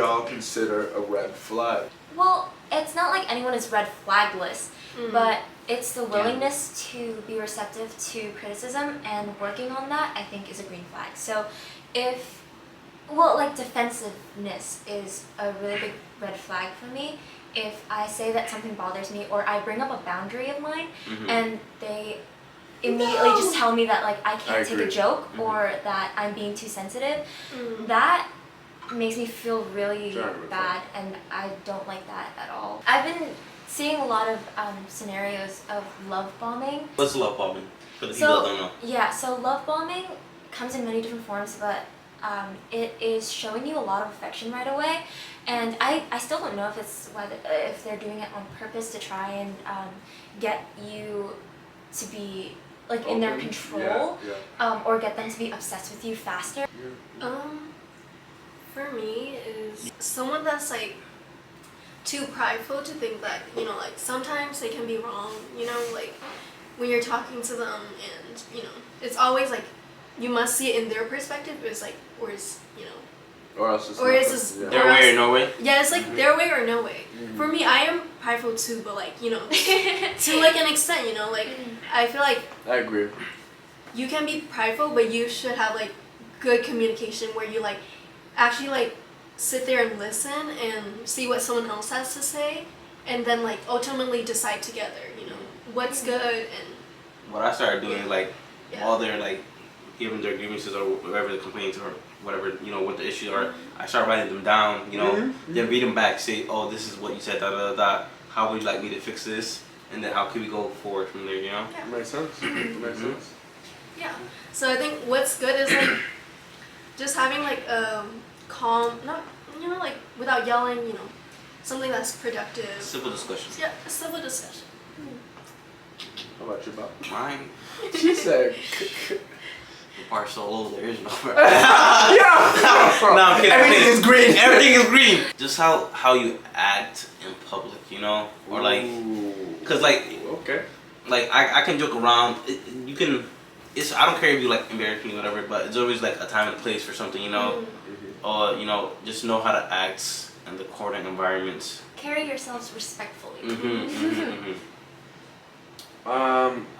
y'all consider a red flag? Well, it's not like anyone is red flagless, but it's the willingness to be receptive to criticism, and working on that, I think, is a green flag. So if, well, like defensiveness is a really big red flag for me. If I say that something bothers me, or I bring up a boundary of mine, and they immediately just tell me that like I can't take a joke, or that I'm being too sensitive, that makes me feel really bad, and I don't like that at all. I've been seeing a lot of scenarios of love bombing. What's love bombing? For the people that don't know. Yeah, so love bombing comes in many different forms, but it is showing you a lot of affection right away, and I still don't know if they're doing it on purpose to try and get you to be like in their control, or get them to be obsessed with you faster. For me is someone that's like too prideful to think that, you know, like sometimes they can be wrong, you know, like when you're talking to them, and you know, it's always like you must see it in their perspective. It's like, or is, you know, or else it's their way or no way. Yeah, it's like their way or no way. For me, I am prideful too, but like, you know, to like an extent, you know, like I feel like I agree. You can be prideful, but you should have like good communication where you like actually like sit there and listen and see what someone else has to say, and then like ultimately decide together, you know, what's good. And what I started doing is like while they're like giving their grievances or whatever the complaints or whatever, you know, what the issues are, I start writing them down, you know, then read them back, say, oh, this is what you said, da da da, how would you like me to fix this, and then how can we go forward from there, you know? Yeah. Makes sense. Makes sense. Yeah. So I think what's good is like just having like calm, not, you know, like without yelling, you know, something that's productive. Civil discussion. Yeah, a civil discussion. How about you, Bob? Mine. She said. The bar so low, there is no bar. No, I'm kidding. everything is green. Everything is green. Just how you act in public, you know, or like, cause like, like I can joke around. You can. I don't care if you like embarrass me or whatever, but it's always like a time and place for something, you know. Or you know, just know how to act in the corporate environments. Carry yourselves respectfully.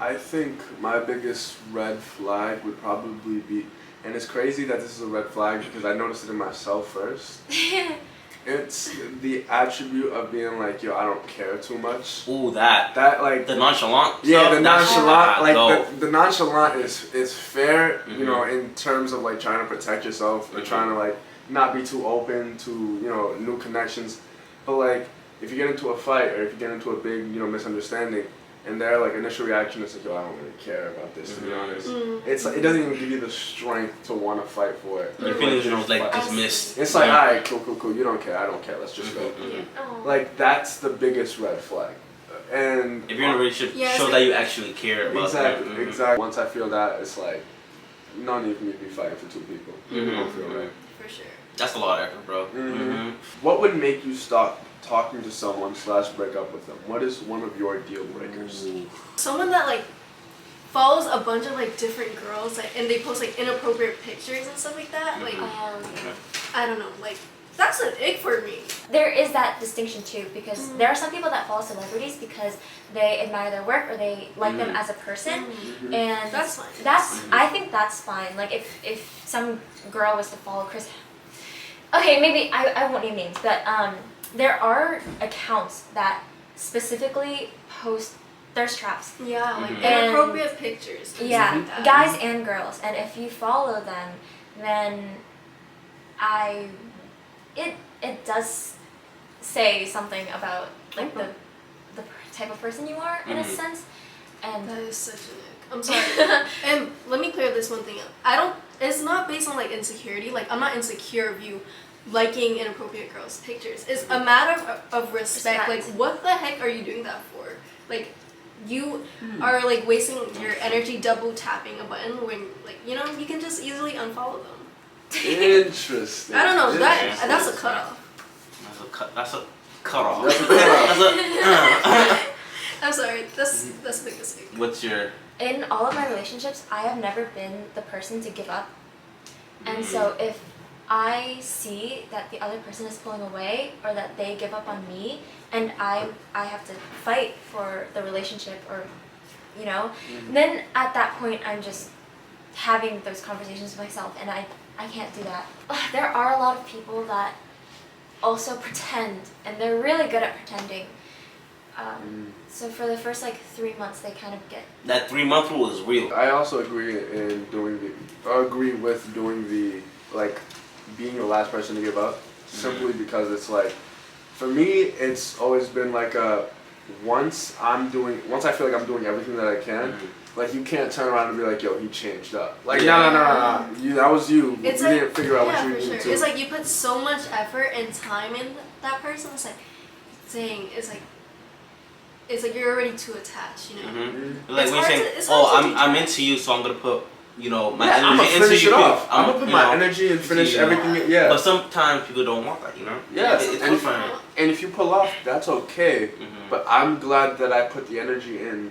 I think my biggest red flag would probably be, and it's crazy that this is a red flag because I noticed it in myself first. It's the attribute of being like, yo, I don't care too much. Ooh, that like the nonchalant. Yeah, stuff, the nonchalant. Like the nonchalant is fair, you know, in terms of like trying to protect yourself or trying to like not be too open to, you know, new connections. But like if you get into a fight or if you get into a big, you know, misunderstanding, and their like initial reaction is like, yo, I don't really care about this, to be honest. It's like, it doesn't even give you the strength to want to fight for it. Your feelings are like dismissed. It's like, alright, cool, you don't care, I don't care, let's just go. Like that's the biggest red flag. And if you're in a relationship, show that you actually care about exactly, exactly. Once I feel that, it's like no need for me to be fighting for two people. You don't feel right. For sure. That's a lot of effort, bro. What would make you stop talking to someone / break up with them? What is one of your deal breakers? Someone that like follows a bunch of like different girls, like, and they post like inappropriate pictures and stuff like that. Like I don't know, like that's an ick for me. There is that distinction too, because there are some people that follow celebrities because they admire their work or they like them as a person, and that's fine. I think that's fine. Like if some girl was to follow Chris, okay, maybe I won't name names, but there are accounts that specifically post thirst traps. Yeah, like inappropriate pictures. Yeah, like guys and girls. And if you follow them, then it does say something about like the type of person you are in a sense. And that is such an ick. I'm sorry. And let me clear this one thing up. It's not based on like insecurity. Like I'm not insecure of you liking inappropriate girls' pictures. It's a matter of respect. Like, what the heck are you doing that for? Like, you are like wasting your energy double tapping a button when, like, you know, you can just easily unfollow them. Interesting. I don't know. That's a cutoff. That's a cutoff. I'm sorry. That's the biggest thing. What's your? In all of my relationships, I have never been the person to give up, and so if I see that the other person is pulling away or that they give up on me, and I have to fight for the relationship, or you know, then at that point I'm just having those conversations with myself, and I can't do that. There are a lot of people that also pretend, and they're really good at pretending. So for the first like 3 months, they kind of get That 3-month rule is real. I also agree with doing the like being the last person to give up, simply because it's like, for me, it's always been like once I feel like I'm doing everything that I can, like you can't turn around and be like, yo, he changed up. Like no, that was you. It's you like, didn't figure out what you for needed sure. to. It's like you put so much effort and time in that person. It's like saying it's like you're already too attached, you know. Like It's when hard you're to- it's saying, hard to I'm detach. into you, so I'm gonna put, you know, my I'm gonna energy into finish you. it off. I'm gonna put you my know, energy and finish you know. everything. Yeah. But sometimes people don't want that, you know. Yes, It's fine. and if you pull off, that's okay. But I'm glad that I put the energy in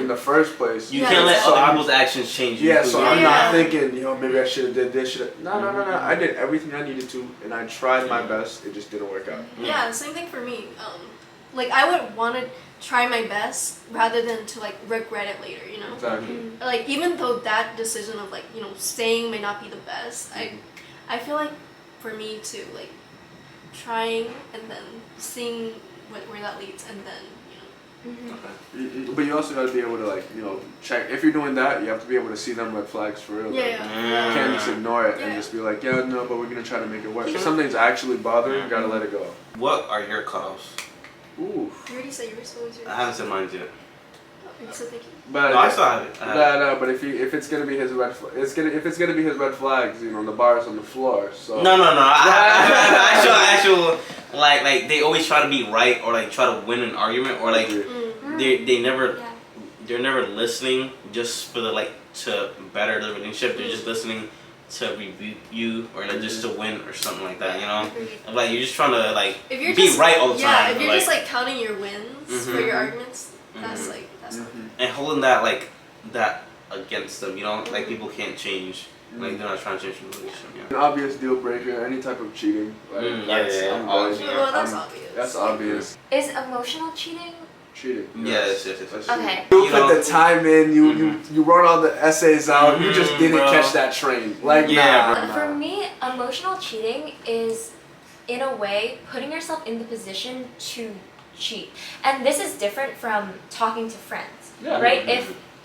the first place. You Yeah, can't let exactly. other people's actions change you. Yeah, so I'm Yeah. not thinking, you know, maybe I should have did this. No. I did everything I needed to, and I tried my best. It just didn't work out. Yeah, same thing for me. Like I would want to try my best rather than to like regret it later, you know. Exactly. Like even though that decision of like, you know, staying may not be the best, I feel like for me to like trying and then seeing where that leads, and then Okay. But you also got to be able to, like, you know, check. If you're doing that, you have to be able to see them red flags for real. Yeah. You can't just ignore it and Yeah. just be like, yeah, no, but we're going to try to make it work. If something's actually bothering, you got to let it go. What are your cutoffs? Ooh. You already said yours. What was yours? I haven't said mine yet. You said thank you. But No, I still have it. No, but if it's gonna be his red, if it's gonna be his red flags, you know, the bar is on the floor. So No. Actual, like they always try to be right, or like try to win an argument, or like they're never listening just for the like to better the relationship. They're just listening to rebuke you, or like just to win or something like that. You know, like you're just trying to like If you're be just, right all the time. Yeah, if you're like, just like counting your wins for your arguments, that's like that's not good. and holding that like that against them. You know, like people can't change. Like they're not trying to change the relationship. An obvious deal breaker, any type of cheating. Like, I'm Always, good. Well, that's obvious. That's obvious. Is emotional cheating? Cheating. Yes. That's Okay. cheating. You You put know- the time in. You wrote all the essays out. You just didn't bro. catch that train. Like Yeah, nah. For me, emotional cheating is, in a way, putting yourself in the position to cheat. And this is different from talking to friends, Yeah. right?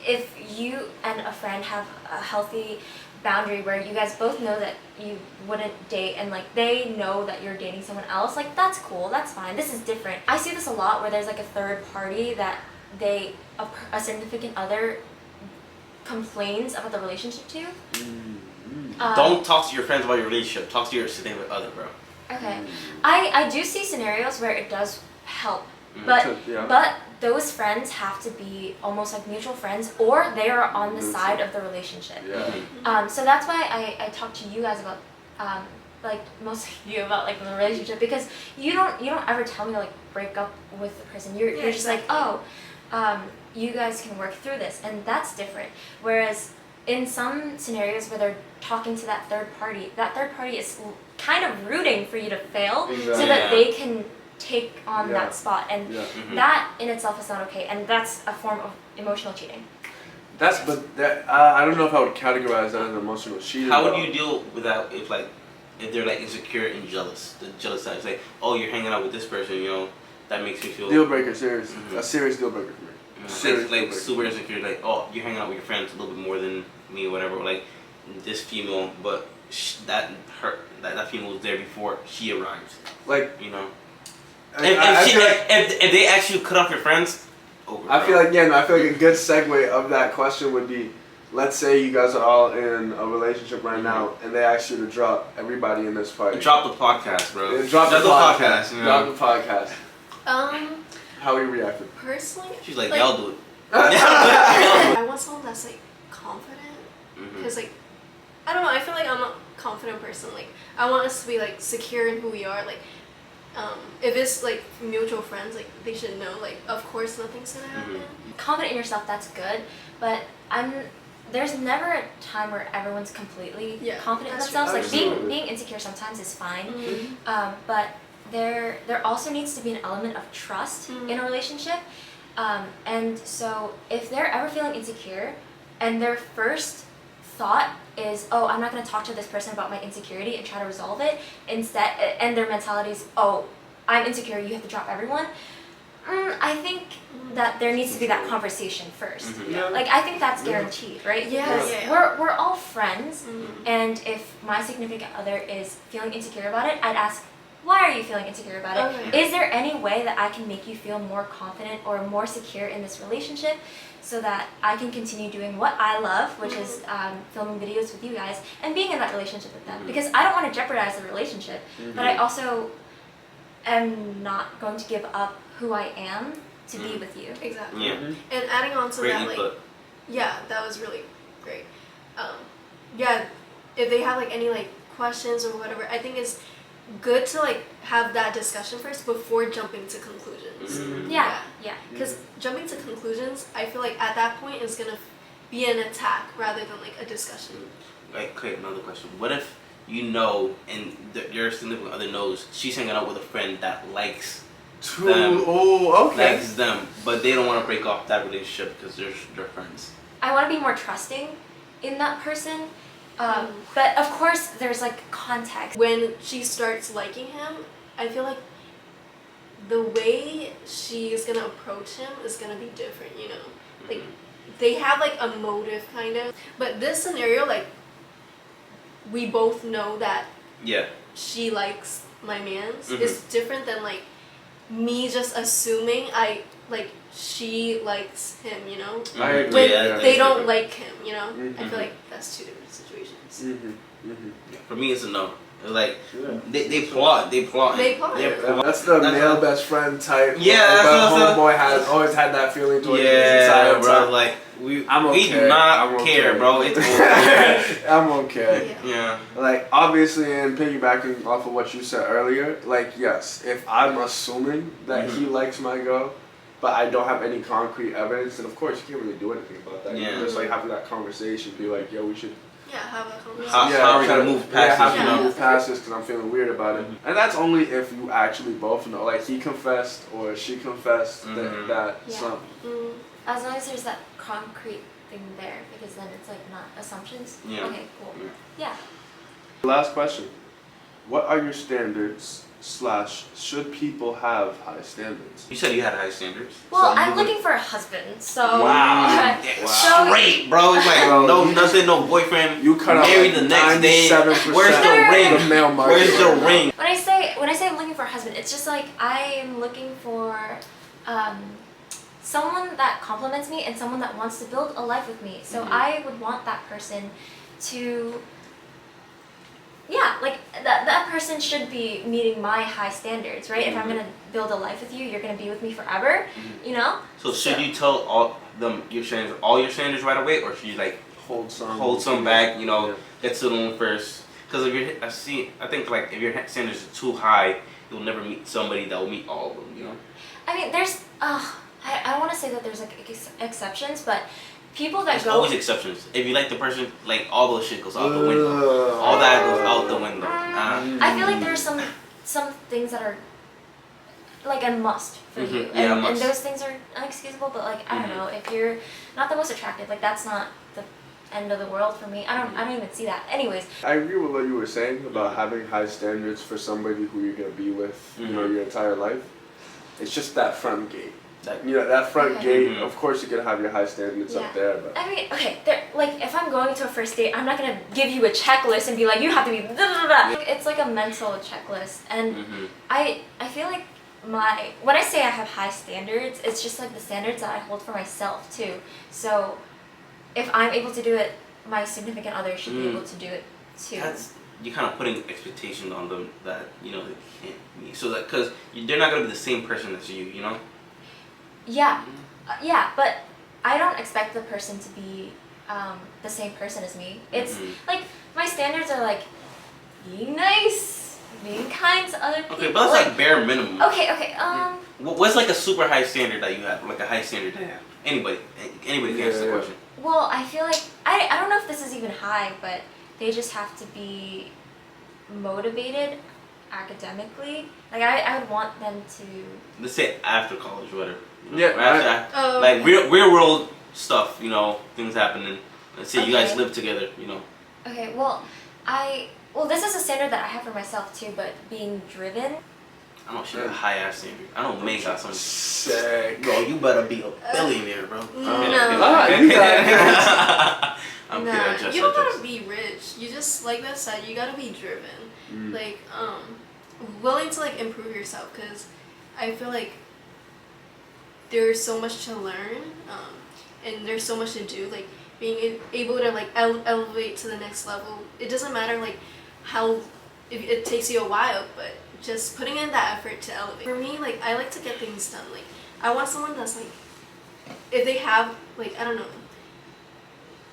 If you and a friend have a healthy boundary where you guys both know that you wouldn't date, and like they know that you're dating someone else, like that's cool, that's fine. This is different. I see this a lot where there's like a third party that a significant other complains about the relationship to. Don't talk to your friends about your relationship. Talk to your significant other, bro. Okay. I do see scenarios where it does help, but Yeah. but those friends have to be almost like mutual friends, or they are on the side of the relationship. Yeah. So that's why I talk to you guys about like most of you about like the relationship, because you don't ever tell me to like break up with the person. You're just like, oh, you guys can work through this, and that's different. Whereas in some scenarios where they're talking to that third party is kind of rooting for you to fail so that they can take on that spot, and that in itself is not okay, and that's a form of emotional cheating. I don't know if I would categorize that as emotional cheating. How would you deal with that if they're like insecure and jealous? The jealous side, say, oh, you're hanging out with this person, you know, that makes me feel deal breaker? Serious, a serious deal breaker for me. Serious deal like breaker. super insecure, like, oh, you're hanging out with your friends a little bit more than me or whatever, or like this female, but that female was there before she arrived, Like, you know. I feel like If they actually cut off your friends, over. I feel like a good segue of that question would be, let's say you guys are all in a relationship right now, and they ask you to drop everybody in this party. Drop the podcast, bro. Yeah, drop the podcast. You know? Drop the podcast. How you reacted? Personally, She's like, y'all do it. I want someone that's like confident, because like I don't know, I feel like I'm a confident person. Like I want us to be like secure in who we are. Like if it's like mutual friends, like they should know, like of course nothing's gonna happen. Confident in yourself, that's good, but I'm there's never a time where everyone's completely confident in that's themselves. true. Like being insecure sometimes is fine, but there also needs to be an element of trust in a relationship. And so if they're ever feeling insecure, and their first thought is, oh, I'm not going to talk to this person about my insecurity and try to resolve it, instead, and their mentality is, oh, I'm insecure, you have to drop everyone. I think that there needs to be that conversation first. Like, I think that's guaranteed, right? Because we're all friends, and if my significant other is feeling insecure about it, I'd ask, why are you feeling insecure about it? Is there any way that I can make you feel more confident or more secure in this relationship so that I can continue doing what I love, which is filming videos with you guys and being in that relationship with them? Because I don't want to jeopardize the relationship, but I also am not going to give up who I am to be with you. Exactly. And adding on to that, like, that was really great. If they have like any like questions or whatever, I think it's good to like have that discussion first before jumping to conclusions. Because jumping to conclusions, I feel like at that point is gonna be an attack rather than like a discussion. Like, okay, another question. What if you know, and your significant other knows she's hanging out with a friend that likes them, likes them, but they don't want to break off that relationship because they're friends? I want to be more trusting in that person. But of course, there's like context. When she starts liking him, I feel like the way she is gonna approach him is gonna be different, you know? Like, they have like a motive kind of. But this scenario, like, we both know that she likes my man's. It's different than like me just assuming she likes him, you know? I agree. When they don't like him, you know? I feel like that's two different situations. For me, it's a no. Like, they plot. That's the male best friend type. Yeah, but homeboy has always had that feeling towards his entire bro. time. Like, we do not care, bro. It's I'm okay. Yeah. Like, obviously, and piggybacking off of what you said earlier, like, yes, if I'm assuming that he likes my girl, but I don't have any concrete evidence, then of course you can't really do anything about that. You can just like have that conversation, be like, yo, we should. Have a conversation. How are we gonna move past this? How move past this because I'm feeling weird about it. And that's only if you actually both know. Like, he confessed or she confessed that something. As long as there's that concrete thing there, because then it's like not assumptions. Okay, cool. Last question. What are your standards / should people have high standards? You said you had high standards. Well, I'm looking for a husband, so. Wow. Straight, bro. It's like, no, nothing, no boyfriend. You cut out married like the next day. 97% Where's the ring? The male market. Where's the ring? When I say I'm looking for a husband, it's just like I am looking for someone that compliments me and someone that wants to build a life with me. So I would want that person to. Like that person should be meeting my high standards, right? If I'm gonna build a life with you, you're gonna be with me forever, you know. So should you tell all your standards right away, or should you like hold some back? You know, get to them first. Because I think like if your standards are too high, you'll never meet somebody that will meet all of them. You know. I mean, there's I want to say that there's like exceptions, but. People that There's always exceptions. If you like the person, like all those shit goes out the window. All that goes out the window. I feel like there's some things that are like a must for you, and those things are unexcusable. But like I don't know, if you're not the most attractive, like that's not the end of the world for me. I don't even see that. Anyways, I agree with what you were saying about having high standards for somebody who you're gonna be with, you know, your entire life. It's just that front gate. That front gate, of course you're going to have your high standards up there. But I mean, like if I'm going to a first date, I'm not going to give you a checklist and be like, you have to be It's like a mental checklist. And I feel like when I say I have high standards, it's just like the standards that I hold for myself too. So if I'm able to do it, my significant other should be able to do it too. You're kind of putting expectations on them that, you know, they can't meet. So that, because they're not going to be the same person as you, you know? But I don't expect the person to be the same person as me. It's like my standards are like being nice, being kind to other people. Okay, but that's like bare minimum. Okay. What's like a super high standard that you have? Like a high standard to have? Anybody can answer the question. Well, I feel like I I don't know if this is even high, but they just have to be motivated academically. Like I would want them to. Let's say after college, or whatever. You know? Yeah, like real world stuff. You know, things happening. Let's say you guys live together. You know. Okay. Well, this is a standard that I have for myself too, but being driven. I know she got a high ass standard. I know May got some. Sick. Bro, you better be a billionaire, bro. I'm Nah, kidding. you don't gotta be rich. You just, like that said, you gotta be driven. Like, willing to like improve yourself, because I feel like there's so much to learn, and there's so much to do. Like being able to like elevate to the next level. It doesn't matter like how it takes you a while, but just putting in that effort to elevate. For me, like I like to get things done. Like I want someone that's like, if they have like, I don't know,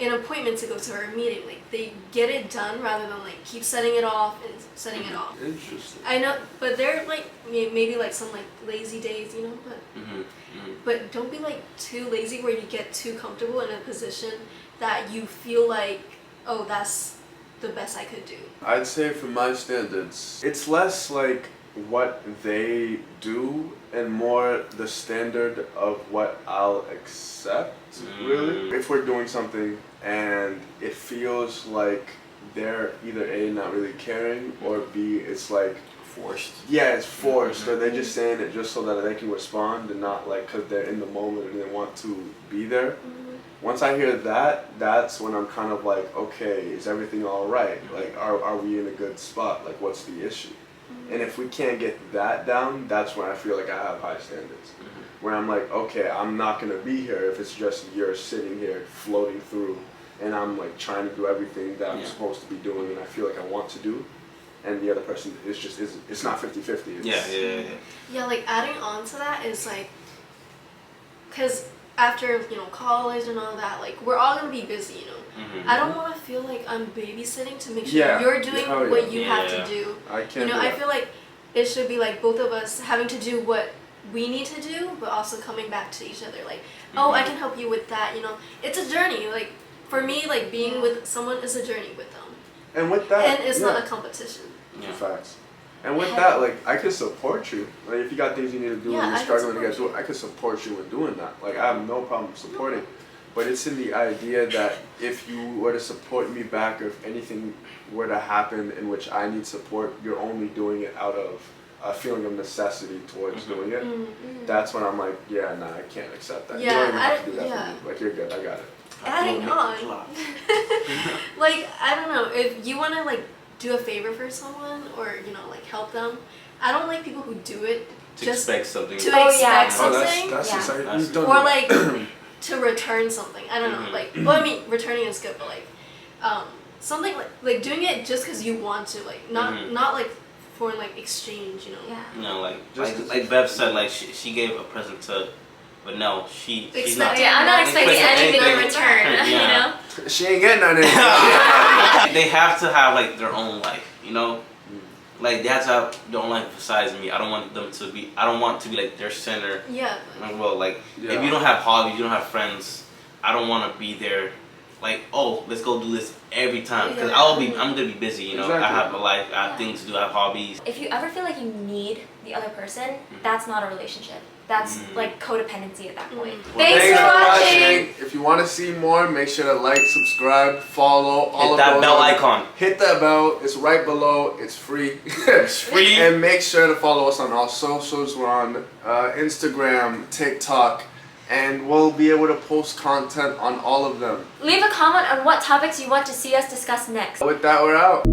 an appointment to go to or a meeting, like they get it done rather than like keep setting it off and setting it off. Interesting. I know, but they're like maybe like some like lazy days, you know, but but don't be like too lazy where you get too comfortable in a position that you feel like, oh, that's the best I could do. I'd say for my standards, it's less like what they do and more the standard of what I'll accept, really. If we're doing something and it feels like they're either A, not really caring, or B, it's like forced. Yeah, it's forced, or they're just saying it just so that they can respond and not like because they're in the moment and they want to be there. Once I hear that, that's when I'm kind of like, okay, is everything all right? Like, are we in a good spot? Like, what's the issue? And if we can't get that down, that's when I feel like I have high standards. Where I'm like, okay, I'm not gonna be here if it's just you're sitting here floating through and I'm like trying to do everything that I'm supposed to be doing and I feel like I want to do. And the other person is just, it's not 50-50. Yeah, like adding on to that is like, because after, you know, college and all that, like we're all gonna be busy, you know. I don't want to feel like I'm babysitting to make sure you're doing what you have to do. I can't. You know, I feel like it should be like both of us having to do what we need to do, but also coming back to each other. Like, oh, I can help you with that. You know, it's a journey. Like for me, like being with someone is a journey with them. And with that, and it's not a competition. Facts. And with that, like, I could support you. Like, if you got things you need to do and you're struggling to get to it, I could support you in doing that. Like, I have no problem supporting. But it's in the idea that if you were to support me back, or if anything were to happen in which I need support, you're only doing it out of a feeling of necessity towards doing it. That's when I'm like, yeah, nah, I can't accept that. Yeah, you don't even have to do that for me. Like, you're good, I got it. Adding on, like, I don't know, if you want to, like, do a favor for someone or, you know, like, help them, I don't like people who do it to just expect something. That's exciting. Or, like, to return something. I don't know, like, well, I mean, returning is good, but, like, something, like doing it just because you want to, like, not like, for, like, exchange, you know? Yeah. You know, like Bev said, like, she gave a present to, but no, she's not. Yeah, I'm not expecting anything in return, you know? She ain't getting nothing. They have to have, like, their own life, you know? Like, they have to have their own life besides me. I don't want to be, like, their center. Yeah. Like, well, like, if you don't have hobbies, you don't have friends, I don't want to be there, like, oh, let's go do this every time. Because I'm going to be busy, you know? Exactly. I have a life, I have things to do, I have hobbies. If you ever feel like you need the other person, that's not a relationship. That's like codependency at that point. Well, thanks for watching. If you want to see more, make sure to like, subscribe, follow, all of those. Hit that bell icon. Hit that bell. It's right below. It's free. It's free. And make sure to follow us on all socials. We're on Instagram, TikTok, and we'll be able to post content on all of them. Leave a comment on what topics you want to see us discuss next. With that, we're out.